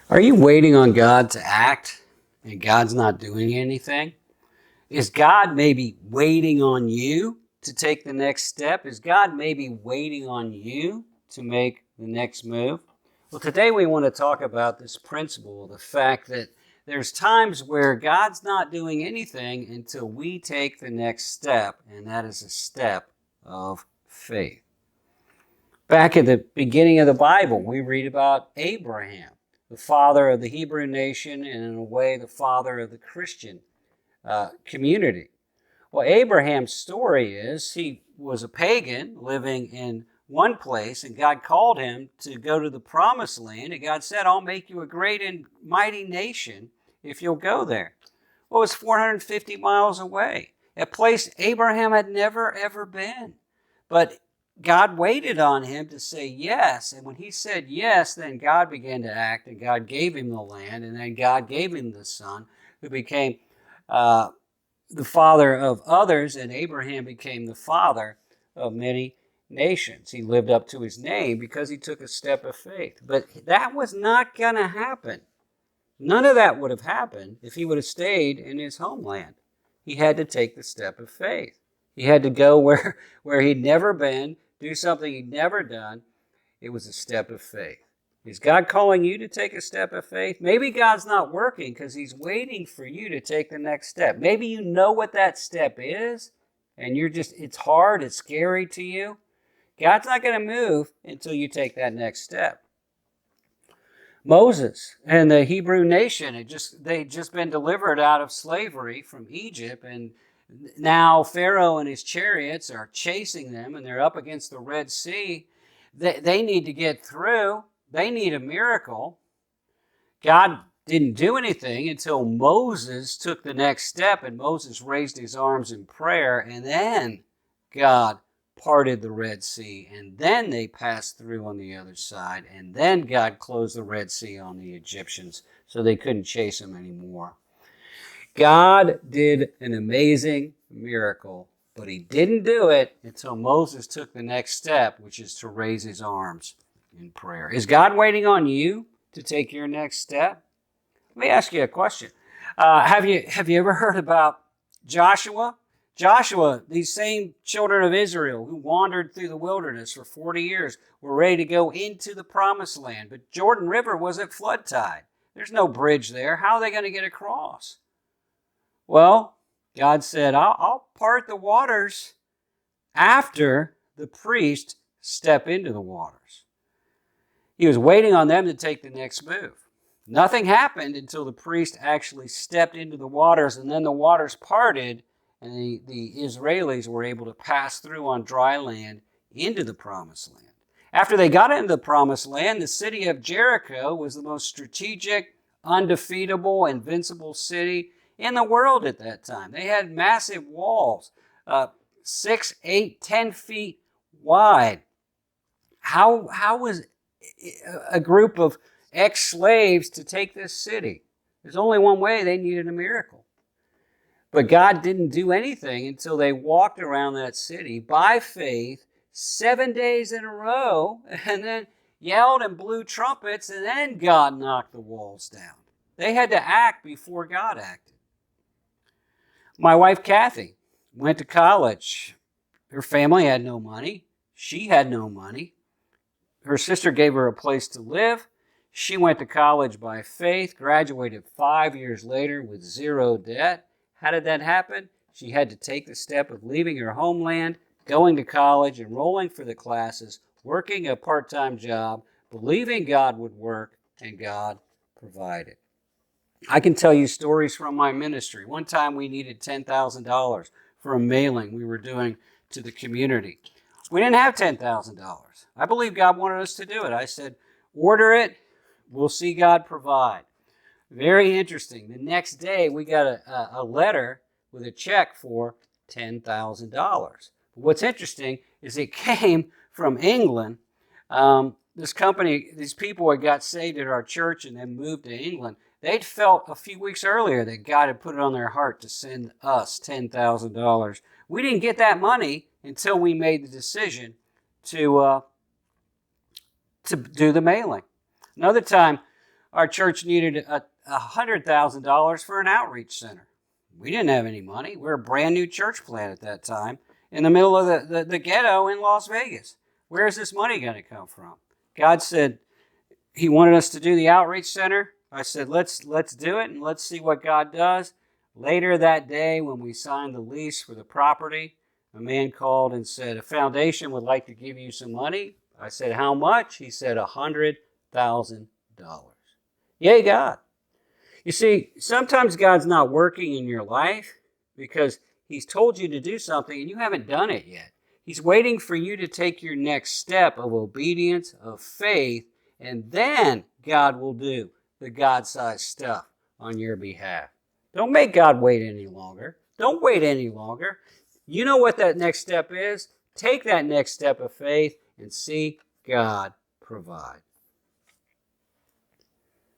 Are you waiting on God to act and God's not doing anything? Is God maybe waiting on you to take the next step? Is God maybe waiting on you to make the next move? Well, today we want to talk about this principle, the fact that there's times where God's not doing anything until we take the next step, and that is a step of faith. Back at the beginning of the Bible, we read about Abraham, the father of the Hebrew nation, and in a way, the father of the Christian community. Well, Abraham's story is he was a pagan living in one place, and God called him to go to the promised land, and God said, I'll make you a great and mighty nation if you'll go there. Well, it was 450 miles away, a place Abraham had never, ever been. But God waited on him to say yes, and when he said yes, then God began to act, and God gave him the land, and then God gave him the son, who became the father of others, and Abraham became the father of many nations. He lived up to his name because he took a step of faith. But that was not going to happen. None of that would have happened if he would have stayed in his homeland. He had to take the step of faith. He had to go where he'd never been, do something he'd never done. It was a step of faith. Is God calling you to take a step of faith? Maybe God's not working because he's waiting for you to take the next step. Maybe you know what that step is, and it's hard, it's scary to you. God's not going to move until you take that next step. Moses and the Hebrew nation, they'd just been delivered out of slavery from Egypt, and now Pharaoh and his chariots are chasing them, and they're up against the Red Sea. They need to get through. They need a miracle. God didn't do anything until Moses took the next step, and Moses raised his arms in prayer, and then God parted the Red Sea, and then they passed through on the other side, and then God closed the Red Sea on the Egyptians so they couldn't chase them anymore. God did an amazing miracle, but he didn't do it until Moses took the next step, which is to raise his arms in prayer. Is God waiting on you to take your next step? Let me ask you a question. Have you ever heard about Joshua? Joshua, these same children of Israel who wandered through the wilderness for 40 years, were ready to go into the promised land, but Jordan River was at flood tide. There's no bridge there. How are they going to get across? Well, God said, I'll part the waters after the priest step into the waters. He was waiting on them to take the next move. Nothing happened until the priest actually stepped into the waters, and then the waters parted, and the Israelis were able to pass through on dry land into the promised land. After they got into the promised land, the city of Jericho was the most strategic, undefeatable, invincible city in the world at that time. They had massive walls, 6, 8, 10 feet wide. How was a group of ex-slaves to take this city? There's only one way. They needed a miracle. But God didn't do anything until they walked around that city by faith 7 days in a row, and then yelled and blew trumpets, and then God knocked the walls down. They had to act before God acted. My wife, Kathy, went to college. Her family had no money. She had no money. Her sister gave her a place to live. She went to college by faith, graduated 5 years later with zero debt. How did that happen? She had to take the step of leaving her homeland, going to college, enrolling for the classes, working a part-time job, believing God would work, and God provided. I can tell you stories from my ministry. One time we needed $10,000 for a mailing we were doing to the community. We didn't have $10,000. I believe God wanted us to do it. I said, order it. We'll see God provide. Very interesting. The next day, we got a letter with a check for $10,000. What's interesting is it came from England. This company, these people had got saved at our church and then moved to England. They'd felt a few weeks earlier that God had put it on their heart to send us $10,000. We didn't get that money until we made the decision to do the mailing. Another time, our church needed $100,000 for an outreach center. We didn't have any money. We were a brand new church plant at that time in the middle of the ghetto in Las Vegas. Where is this money going to come from? God said he wanted us to do the outreach center. I said, let's do it and let's see what God does. Later that day, when we signed the lease for the property, a man called and said, a foundation would like to give you some money. I said, how much? He said, $100,000. Yay, God. You see, sometimes God's not working in your life because he's told you to do something and you haven't done it yet. He's waiting for you to take your next step of obedience, of faith, and then God will do the God-sized stuff on your behalf. Don't make God wait any longer. Don't wait any longer. You know what that next step is? Take that next step of faith and see God provide.